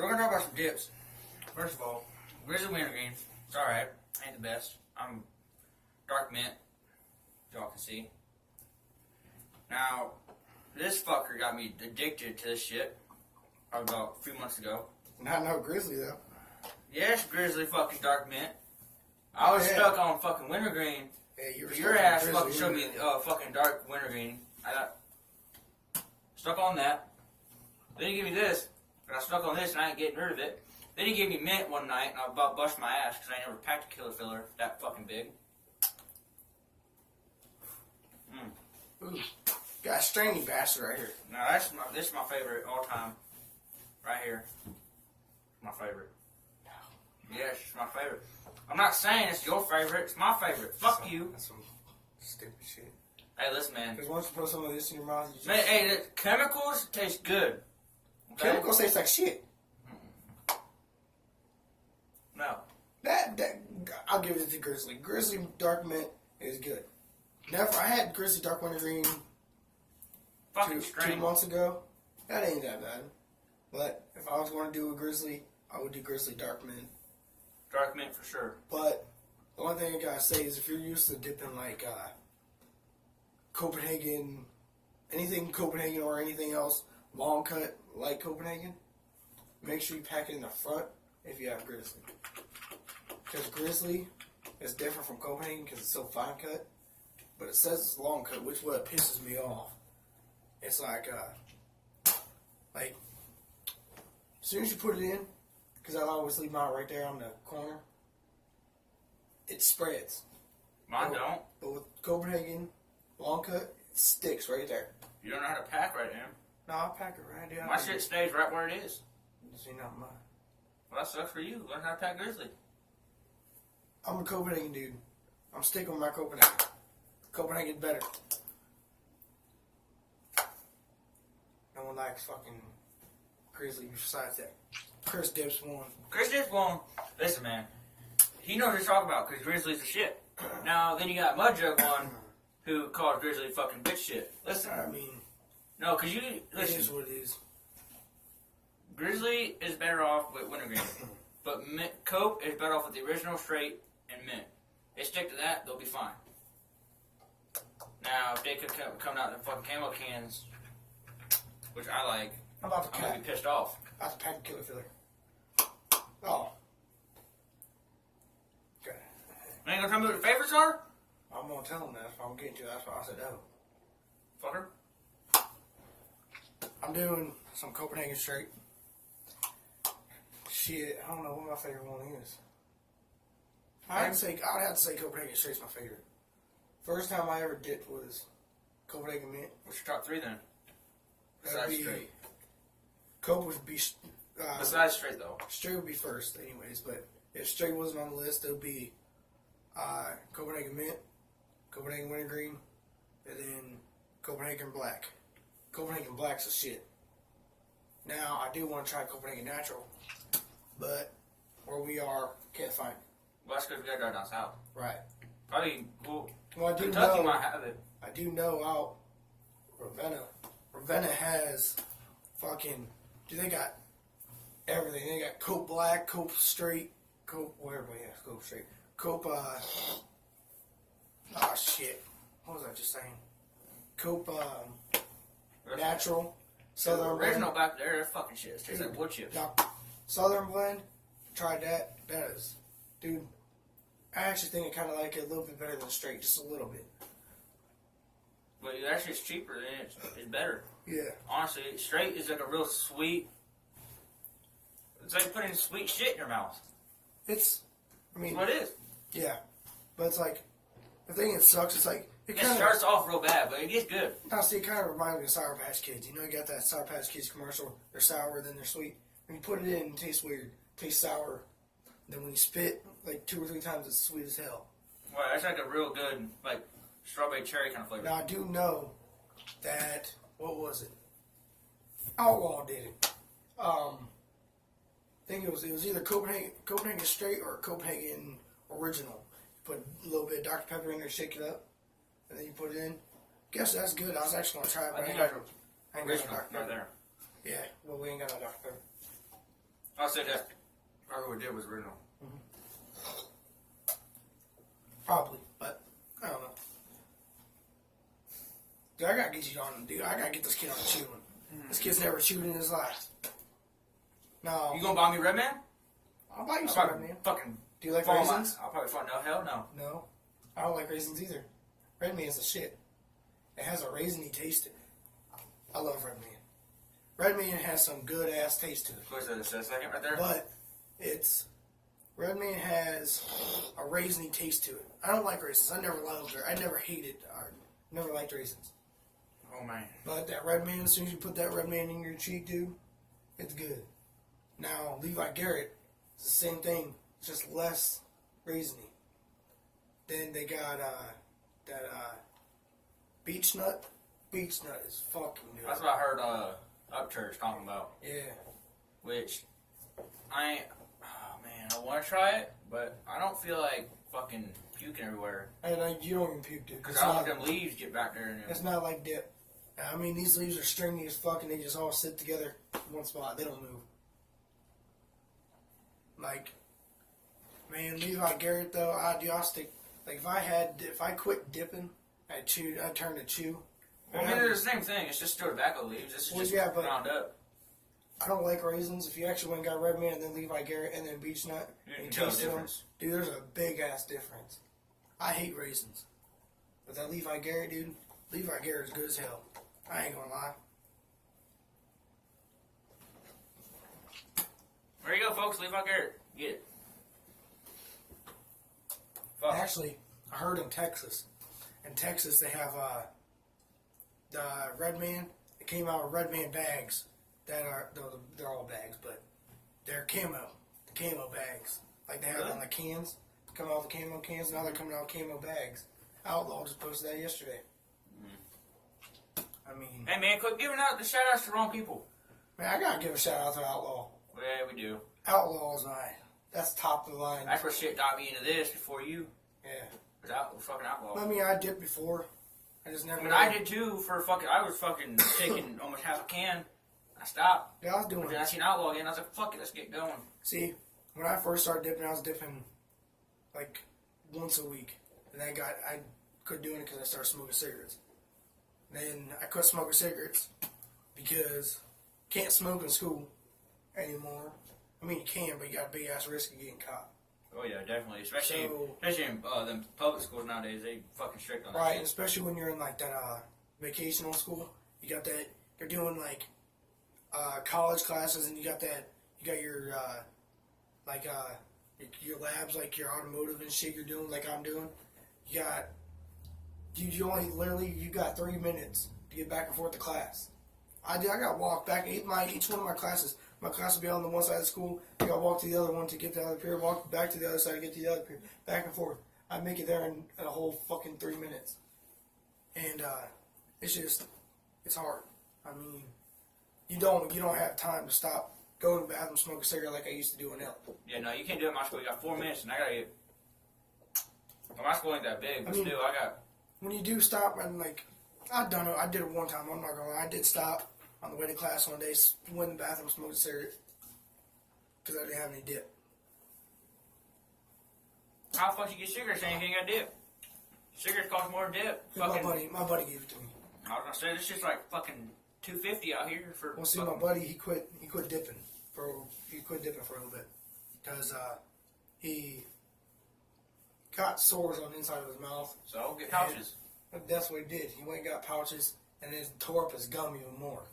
we're gonna talk about some dips. First of all, Grizzly Wintergreen. It's alright. Ain't the best. I'm dark mint. Y'all can see. Now, this fucker got me addicted to this shit about a few months ago. Not no Grizzly though. Yes, Grizzly fucking dark mint. I was stuck on fucking wintergreen. Yeah, you were Your ass fucking showed me fucking dark wintergreen. I got stuck on that. Then he gave me this. I got stuck on this and I ain't getting rid of it. Then he gave me mint one night and I about bust my ass because I never packed a killer filler that fucking big. Ooh. Got a strainy bastard right here. Now this is my favorite all time. Right here. My favorite. Yes, it's my favorite. I'm not saying it's your favorite, it's my favorite. Fuck you. That's some stupid shit. Hey, listen, man. Because once you put some of this in your mouth, you just... Man, hey, the chemicals taste good. Okay? Chemicals taste like shit. No. That I'll give it to Grizzly. Grizzly Dark Mint is good. I had Grizzly Dark Wintergreen Fucking 2 months ago. That ain't that bad. But if I was going to do a Grizzly, I would do Grizzly Dark Mint. Dark mint for sure. But the one thing I gotta say is if you're used to dipping like Copenhagen, anything Copenhagen or anything else long cut like Copenhagen, make sure you pack it in the front if you have Grizzly. Because Grizzly is different from Copenhagen because it's so fine cut, but it says it's long cut, which what pisses me off. It's like as soon as you put it in, because I always leave mine right there on the corner, it spreads. Mine don't. But with Copenhagen long cut, it sticks right there. You don't know how to pack right now. No, I'll pack it right down. My shit stays right where it is. See, not mine. Well, that sucks for you. Learn how to pack Grizzly. I'm a Copenhagen dude. I'm sticking with my Copenhagen. Copenhagen's better. No one likes fucking Grizzly besides that. Chris Dips won. Chris Dips won. Listen, man. He knows what he's talking about because Grizzly's the shit. Now, then you got Mudjug one who calls Grizzly fucking bitch shit. Listen. I mean, No, because you... Listen. it is what it is. Grizzly is better off with wintergreen. But Cope is better off with the original straight and mint. They stick to that, they'll be fine. Now, if they could come out in fucking camo cans, which I like, I'm about to I'm going to be pissed off. About to pack a killer filler. Oh. Okay. Man, you gonna tell me what your favorites are? I'm gonna tell them that if I'm getting to. That's why I said no. Fucker. I'm doing some Copenhagen straight. Shit, I don't know what my favorite one is. I'd have to say Copenhagen straight's my favorite. First time I ever dipped was Copenhagen mint. What's your top three then? That'd Besides be- straight. Cope would be Besides straight though. straight would be first, anyways. But if straight wasn't on the list, it would be Copenhagen mint, Copenhagen wintergreen, and then Copenhagen black. Copenhagen black's a shit. Now I do want to try Copenhagen natural, but where we are, can't find it. Well, that's because we gotta drive down south. Right. Probably, well, Well, I do Kentucky know. might have it. I do know out Ravenna. Ravenna has fucking. Dude, they got everything. They got Cope Black, Cope Straight, Cope. Well, everybody has Cope Straight. Cope. Shit. What was I just saying? Cope Natural. Southern original Blend. back there, that fucking shit. It tastes like wood chips. Now, Southern Blend. Tried that. That is, dude. I actually think I kind of like it a little bit better than straight, just a little bit. But actually, it's cheaper and it's better. Yeah. Honestly, straight is like a real sweet. It's like putting sweet shit in your mouth. It's. I mean. That's what it is. Yeah, but it's like the thing that sucks. It's like It starts off real bad, but it gets good. Now, see, it kind of reminds me of Sour Patch Kids. You know, you got that Sour Patch Kids commercial. They're sour, then they're sweet. When you put it in, it tastes weird. It tastes sour. Then when you spit, like 2 or 3 times, it's sweet as hell. Well, that's like a real good, like strawberry cherry kind of flavor. Now, I do know that what was it? Outlaw did it. I think it was either Copenhagen Straight or Copenhagen Original. Put a little bit of Dr. Pepper in there, shake it up, and then you put it in. Guess that's good. I was actually gonna try it, I but think I that's ain't got no original Dr. right Pepper. there. Yeah, well, we ain't got no Dr. Pepper. I said that. Probably what did was original. Probably, but I don't know. Dude, I gotta get you on, dude. I gotta get this kid on chewing. This kid's never chewed in his life. No. You gonna buy me Red Man? I'll buy you I'll some, probably man. fucking Do you like fall raisins? I'll probably fall. No, hell no. No. I don't like raisins either. Red Man's the shit. It has a raisiny taste to it. I love Red Man. Red Man has some good ass taste to it. Of course, that's a second right there. But Red Man has a raisiny taste to it. I don't like raisins. I never loved it. I never hated or never liked raisins. Oh man. But that Red Man, as soon as you put that Red Man in your cheek, dude, it's good. Now, Levi Garrett, it's the same thing, just less raisiny. Then they got that beech nut. Beech nut is fucking good. That's what I heard Upchurch talking about. Yeah. Which I ain't. Oh man, I want to try it, but I don't feel like fucking puking everywhere. And you don't even puke, dude. Because I don't want them leaves get back there. It's not like dip. I mean, these leaves are stringy as fuck, and they just all sit together in one spot. They don't move. Like, man, Levi Garrett though, I'll stick. Like if I quit dipping, I'd turn to chew. Well, I mean, they're the same thing. It's just still tobacco leaves. It's just ground up. I don't like raisins. If you actually went and got Red Man and then Levi Garrett and then Beech Nut, You and can tell the tasted them, difference. dude, there's a big ass difference. I hate raisins, but that Levi Garrett, dude, Levi Garrett is good as hell. I ain't gonna lie. There you go, folks. Levi Garrett. Get it. Fuck. Actually, I heard in Texas. In Texas, they have the Red Man. It came out with Red Man bags that are they're all bags, but they're camo. The camo bags, like they have Really? on the cans. Come out with the camo cans. Now they're coming out with camo bags. Outlaw just posted that yesterday. I mean, Hey man, quit giving out the shout outs to the wrong people. man, I gotta give a shout out to Outlaw. Yeah, we do. Outlaw is that's top of the line. That's what shit got me into this before you. Yeah. Was fucking outlaw. I mean, I dipped before. I just never. I mean, I did too for fucking. I was fucking taking almost half a can. I stopped. Yeah, I was doing. But then I seen outlaw again. I was like, fuck it, let's get going. See, when I first started dipping, I was dipping like once a week, and I quit doing it because I started smoking cigarettes. Then I quit smoking cigarettes because can't smoke in school anymore. I mean, you can, but you got a big ass risk of getting caught. Oh yeah, definitely. Especially So- in them public schools nowadays. They fucking strict on that. Right, shit. and especially when you're in like that vacational school, you got that. You're doing like college classes, and you got your your labs, like your automotive and shit. You're doing like I'm doing. You only literally you got 3 minutes to get back and forth to class. I got to walk back each one of my classes. My class will be on the one side of the school. I got to walk to the other one to get to the other period. Walk back to the other side to get to the other period. Back and forth. I make it there in a whole fucking 3 minutes. And it's hard. I mean, you don't have time to stop, go to the bathroom, smoke a cigarette like I used to do in L. Yeah, no, you can't do it at my school. You got 4 minutes, and I gotta get. Well, my school ain't that big, but I mean- still, I got. When you do stop, and like, I've done it. I did it one time. I'm not gonna lie. I did stop on the way to class one day, went in the bathroom, smoked a cigarette because I didn't have any dip. How the fuck you get cigarettes and you ain't got dip? Cigarettes cost more than dip. My Fucking. buddy gave it to me. I was gonna say this shit's like fucking $2.50 out here for. Well, see, my fucking- buddy, he quit dipping for a little bit because he got sores on the inside of his mouth. So get pouches. That's what he did. He went and got pouches and then tore up his gum even more.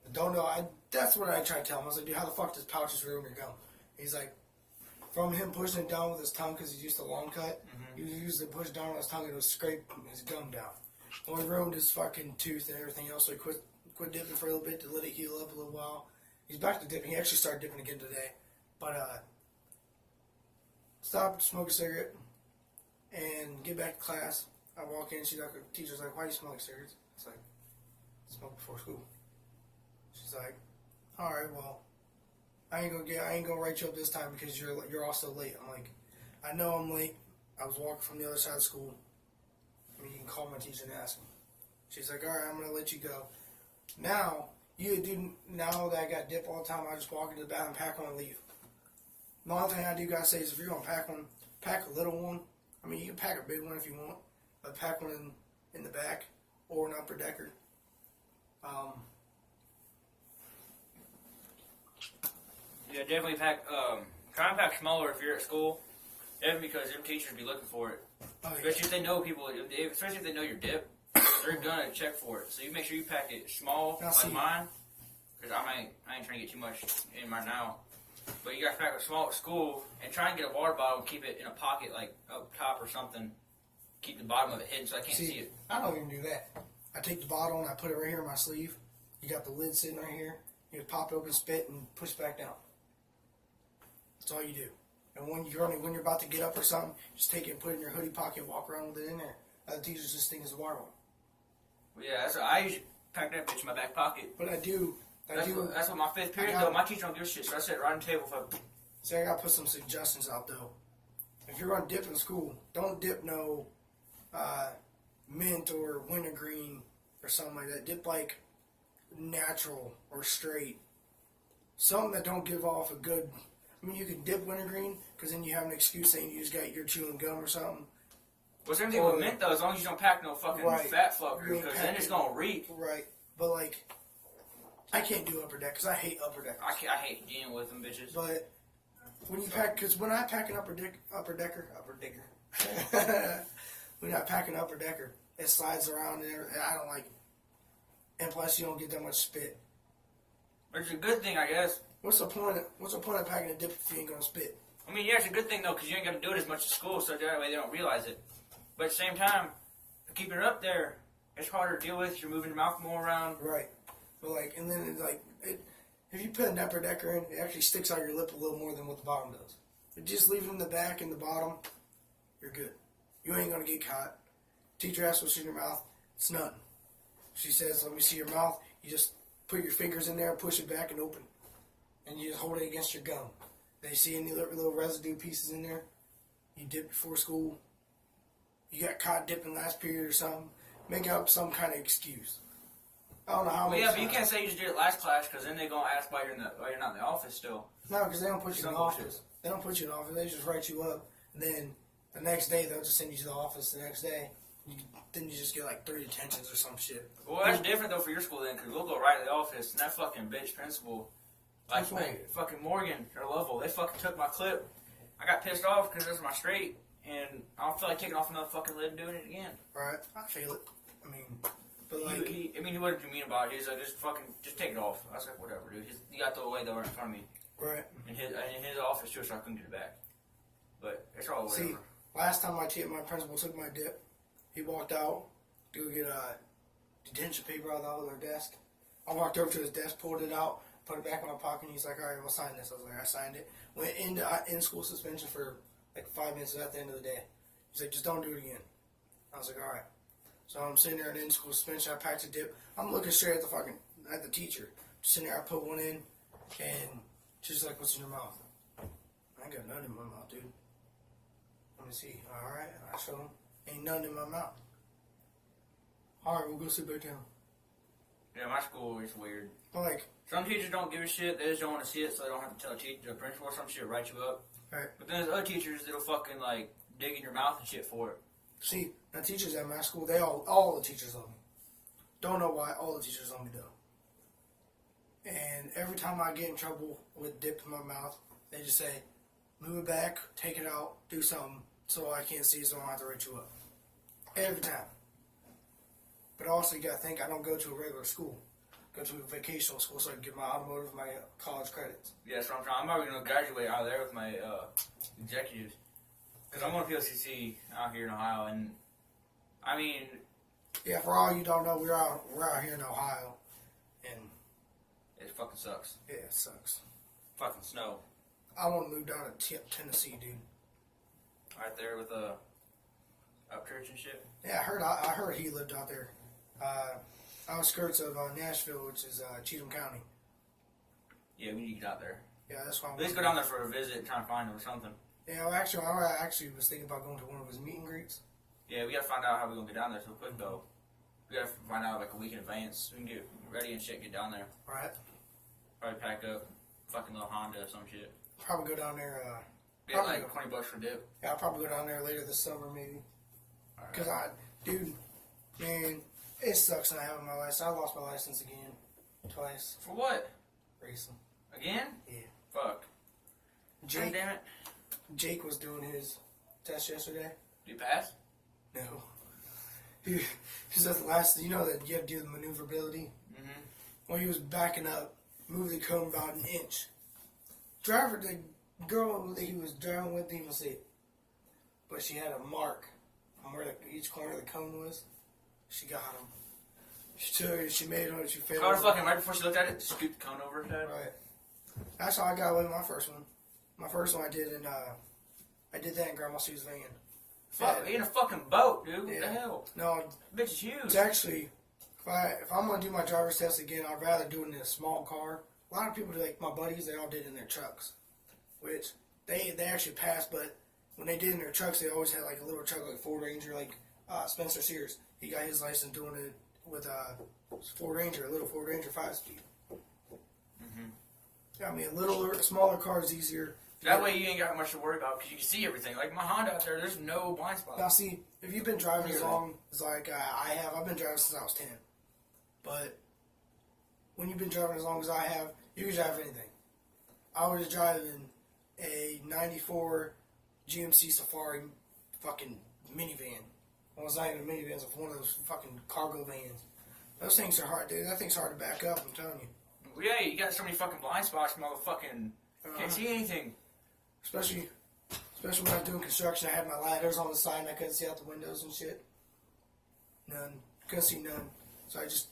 I don't know. That's what I tried to tell him. I was like, dude, how the fuck does pouches ruin your gum? He's like, from him pushing it down with his tongue because he's used to long cut, he used to push it down with his tongue and it would scrape his gum down. Well, he ruined his fucking tooth and everything else, so he quit dipping for a little bit to let it heal up a little while. He's back to dipping. He actually started dipping again today. But, stopped, smoke a cigarette, and get back to class. I walk in, she's like, the teacher's like, why are you smoking cigarettes? It's like, smoke before school. She's like, all right, well, I ain't gonna write you up this time because you're also late. I'm like, I know I'm late. I was walking from the other side of school. I mean, you can call my teacher and ask him. She's like, all right, I'm gonna let you go. Now You do now that I got dip all the time. I just walk into the bathroom, pack one, and leave. The only thing I do gotta say is if you're gonna pack one, pack a little one. I mean, you can pack a big one if you want, but pack one in the back or an upper decker. Yeah, definitely pack. Try and pack smaller if you're at school. Definitely because them teachers be looking for it. Oh, yeah. Especially if they know people. Especially if they know your dip, they're gonna check for it. So you make sure you pack it small, Now, like see- mine. Because I ain't trying to get too much in mine now. But you guys pack it small at school and try and get a water bottle and keep it in a pocket like up top or something. Keep the bottom of it hidden so I can't see it. I don't even do that. I take the bottle and I put it right here in my sleeve. You got the lid sitting right here. You just pop it open, spit, and push it back down. That's all you do. And when you're about to get up or something, just take it and put it in your hoodie pocket and walk around with it in there. Other teachers just think it's a water bottle. But yeah, that's what I usually pack that bitch in my back pocket. But I do. That's what my fifth period though. My teacher don't give a shit, so I sit right on the table for. See, I gotta put some suggestions out though. If you're gonna dip in school, don't dip no mint or wintergreen or something like that. Dip like natural or straight. Something that don't give off a good. I mean, you can dip wintergreen because then you have an excuse saying you just got your chewing gum or something. What's everything with mint though? As long as you don't pack no fucking Right. fat fucker, You ain't because then it's gonna reek. Right, but like, I can't do upper deck because I hate upper deck. I hate dealing with them bitches. But when you pack, because when I pack an upper decker, when I pack an upper decker, it slides around and everything. I don't like it. And plus, you don't get that much spit. But it's a good thing, I guess. What's the point of packing a dip if you ain't gonna spit? I mean, yeah, it's a good thing though, because you ain't got to do it as much at school, so that way they don't realize it. But at the same time, keeping it up there, it's harder to deal with. You're moving your mouth more around. Right. But like, and then it's like, if you put an upper decker in, it actually sticks out your lip a little more than what the bottom does. If you just leave it in the back and the bottom, you're good. You ain't gonna get caught. Teacher asks what's in your mouth. It's nothing. She says, "Let me see your mouth." You just put your fingers in there, push it back, and open, and you just hold it against your gum. They see any little residue pieces in there. You dip before school. You got caught dipping last period or something. Make up some kind of excuse. I don't know how Well, many yeah, but you times. can't say you just did it last class, because then they're gonna ask why you're not in the office still. No, because they don't put you in Some the bullshit. office. They don't put you in the office. They just write you up, and then the next day they'll just send you to the office. The next day, then you just get like 3 detentions or some shit. Well, that's different though for your school then, because we'll go right to the office, and that fucking bitch principal, like Which one? fucking Morgan or Lovell, they fucking took my clip. I got pissed off because it was my straight, and I don't feel like taking off another fucking lid and doing it again. Right? I feel it. I mean, but like, He wasn't too mean about it. He was like, just take it off. I was like, whatever, dude. He got the way though right in front of me right? in his office too, so I couldn't get it back. But it's all whatever. See, last time my principal took my dip, he walked out to go get detention paper out of their desk. I walked over to his desk, pulled it out, put it back in my pocket, and he's like, "All right, we'll sign this." I was like, "I signed it." Went into in-school suspension for like 5 minutes at the end of the day. He's like, "Just don't do it again." I was like, "All right." So I'm sitting there in in-school suspension. I packed a dip. I'm looking straight at the teacher. Sitting there, I put one in, and she's like, "What's in your mouth?" I ain't got nothing in my mouth, dude. Let me see. All right, I show him. Ain't nothing in my mouth. All right, we'll go sit back down. Yeah, my school is weird. But like, Some teachers don't give a shit. They just don't want to see it, so they don't have to tell the principal or some shit, write you up. right. But then there's other teachers that'll fucking like dig in your mouth and shit for it. See, the teachers at my school, they all the teachers love me. Don't know why, all the teachers love me though. And every time I get in trouble with dip in my mouth, they just say, "Move it back, take it out, do something so I can't see, so I don't have to write you up." Every time. But also, you gotta think, I don't go to a regular school. Go to a vocational school so I can get my automotive, my college credits. Yeah, that's what I'm trying. I'm probably gonna graduate out of there with my executives, because I'm going to PLCC out here in Ohio, and I mean, Yeah, for all you don't know, we're out here in Ohio, and it fucking sucks. yeah, it sucks. Fucking snow I want to move down to Tennessee, dude. right there with Upchurch and shit. Yeah, I heard he lived out there. Outskirts of Nashville, which is Cheatham County. Yeah, we need to get out there. Yeah, that's why. At least go down there for a visit and try and find him or something. Yeah, well, I actually was thinking about going to one of his meet and greets. Yeah, we gotta find out how we're gonna get down there so quick though. We gotta find out like a week in advance. We can get ready and shit, get down there. Right. Probably pack up fucking little Honda or some shit. Probably go down there. Get like $20 for dip. Yeah, I'll probably go down there later this summer, maybe. All right. Because dude, man, it sucks not having my license. I lost my license again. Twice. For what? Racing. Again? Yeah. Fuck. God Jake, damn it. Jake was doing his test yesterday. Did you pass? No. He said the last, you know that you have to do the maneuverability? Mm-hmm. Well, he was backing up, moved the cone about an inch. The girl that he was driving with didn't even see it. But she had a mark on where each corner of the cone was. She got him. She made it, she failed. I was fucking right before she looked at it, scooped the cone over her head. Right. That's how I got away with my first one. My first one I did that in Grandma Sue's van. Fuck, in a fucking boat, dude. What Yeah. the hell? No, Bitch is huge. it's actually, if I'm going to do my driver's test again, I'd rather do it in a small car. A lot of people, like my buddies, they all did it in their trucks. Which, they actually passed, but when they did in their trucks, they always had like a little truck, like Ford Ranger, like Spencer Sears. He got his license doing it with Ford Ranger, a little Ford Ranger 5-speed. Mm-hmm. I mean, a smaller car is easier. That way you ain't got much to worry about because you can see everything. Like my Honda out there, there's no blind spot. Now, see, if you've been driving as long as like I have, I've been driving since I was 10. But when you've been driving as long as I have, you can drive anything. I was driving a 94 GMC Safari fucking minivan. Well, it's not even a minivan, it's one of those fucking cargo vans. Those things are hard, dude. That thing's hard to back up, I'm telling you. Well, yeah, you got so many fucking blind spots, motherfucking. Can't see anything. Especially when I was doing construction, I had my ladders on the side and I couldn't see out the windows and shit. None. Couldn't see none. So I just,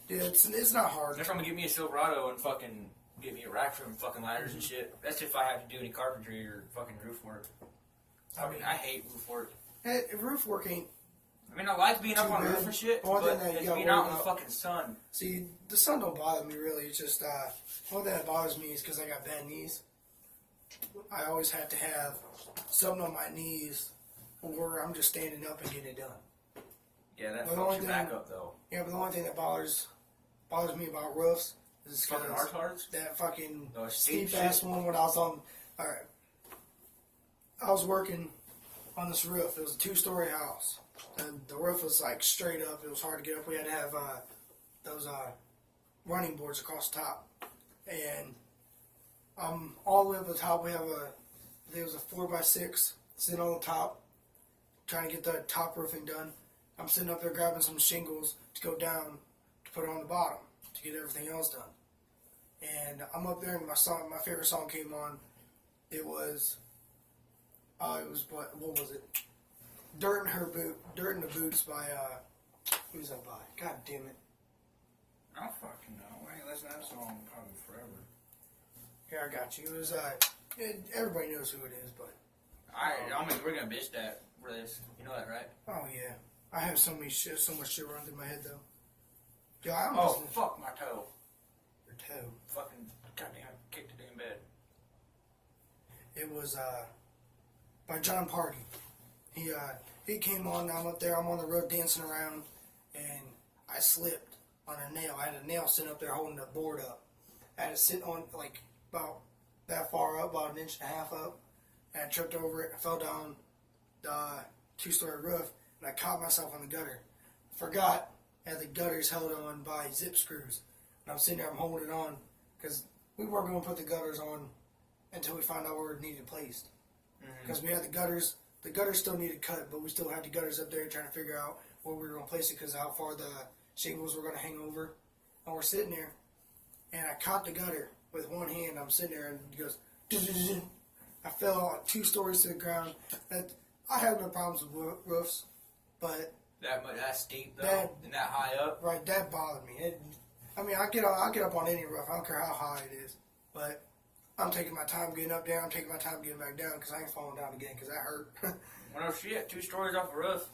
yeah, it's not hard. That's why I'm gonna give me a Silverado and fucking get me a rack for them fucking ladders and shit. That's if I have to do any carpentry or fucking roof work. I mean, I hate roof work. Roof work ain't. I mean, I like being up Too on the bad. roof and shit, One but thing that you it's gotta being out worry in the about- fucking sun. See, the sun don't bother me really. It's just, one thing that bothers me is because I got bad knees. I always have to have something on my knees or I'm just standing up and getting it done. Yeah, that Well, the fucks only your thing- back up though. Yeah, but the only thing that bothers me about roofs is Fucking because arseholes? that fucking Oh, steep steep ass shit. one when I was on. Alright. I was working on this roof. It was a 2-story house. And the roof was like straight up. It was hard to get up. We had to have those running boards across the top. And all the way up the top, we have there was a 4x6 sitting on the top, trying to get the top roofing done. I'm sitting up there grabbing some shingles to go down to put on the bottom to get everything else done. And I'm up there, and my favorite song came on. It was what was it? Dirt in the Boots by who's that by? God damn it! I don't fucking know. I ain't listened to that song probably forever. Here, I got you. It was everybody knows who it is, but I mean, we're gonna bitch that for this. You know that, right? oh yeah, I have so much shit running through my head though. Yeah, I Oh, almost fuck my toe. your toe. Fucking goddamn kicked it in bed. It was by John Party. He came on. I'm up there. I'm on the road dancing around, and I slipped on a nail. I had a nail sitting up there holding the board up. I had to sit on like about that far up, about 1.5 inches up, and I tripped over it. I fell down the 2-story roof, and I caught myself on the gutter. Forgot that the gutter's held on by zip screws, and I'm sitting there. I'm holding it on because we weren't going to put the gutters on until we found out where it needed placed. Because we had the gutters still needed cut, but we still had the gutters up there trying to figure out where we were going to place it because how far the shingles were going to hang over. And we're sitting there, and I caught the gutter with one hand. I'm sitting there, and it goes, "Dun-dun-dun-dun." I fell 2 stories to the ground. I have no problems with roofs, but That steep though, That- and that high up. right, that bothered me. I'll get up on any roof. I don't care how high it is, but I'm taking my time getting up there. I'm taking my time getting back down because I ain't falling down again because that hurt. Well, no shit, 2 stories off a roof.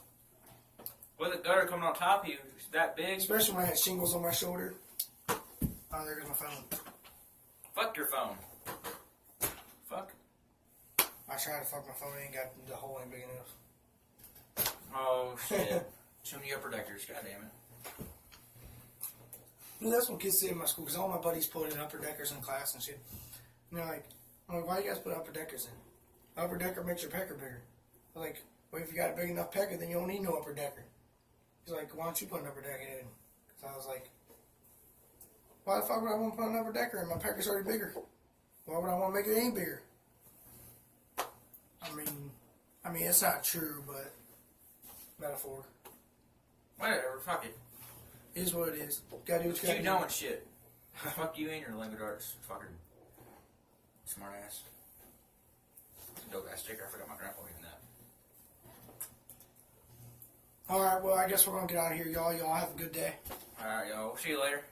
With a gutter coming on top of you, it's that big. Especially when I had shingles on my shoulder. Oh, there goes my phone. Fuck your phone. Fuck. I tried to fuck my phone. It ain't got the hole ain't big enough. Oh shit. Too many upper deckers. God damn it. And that's what kids say in my school, because all my buddies put in upper deckers in class and shit. And they're like, I'm like, why you guys put upper deckers in? Upper decker makes your pecker bigger. I'm like, well, if you got a big enough pecker, then you don't need no upper decker. He's like, why don't you put an upper decker in? So I was like, why the fuck would I want to put an upper decker in? My pecker's already bigger. Why would I want to make it any bigger? I mean, it's not true, but metaphor. Whatever, fuck it. It is what it is. Gotta do what you gotta You do. knowing shit. Fuck you and your language arts, fucking smart ass. It's a dope ass sticker. I forgot my grandpa gave me that. Alright, well, I guess we're gonna get out of here, y'all. Y'all have a good day. Alright, y'all. We'll see you later.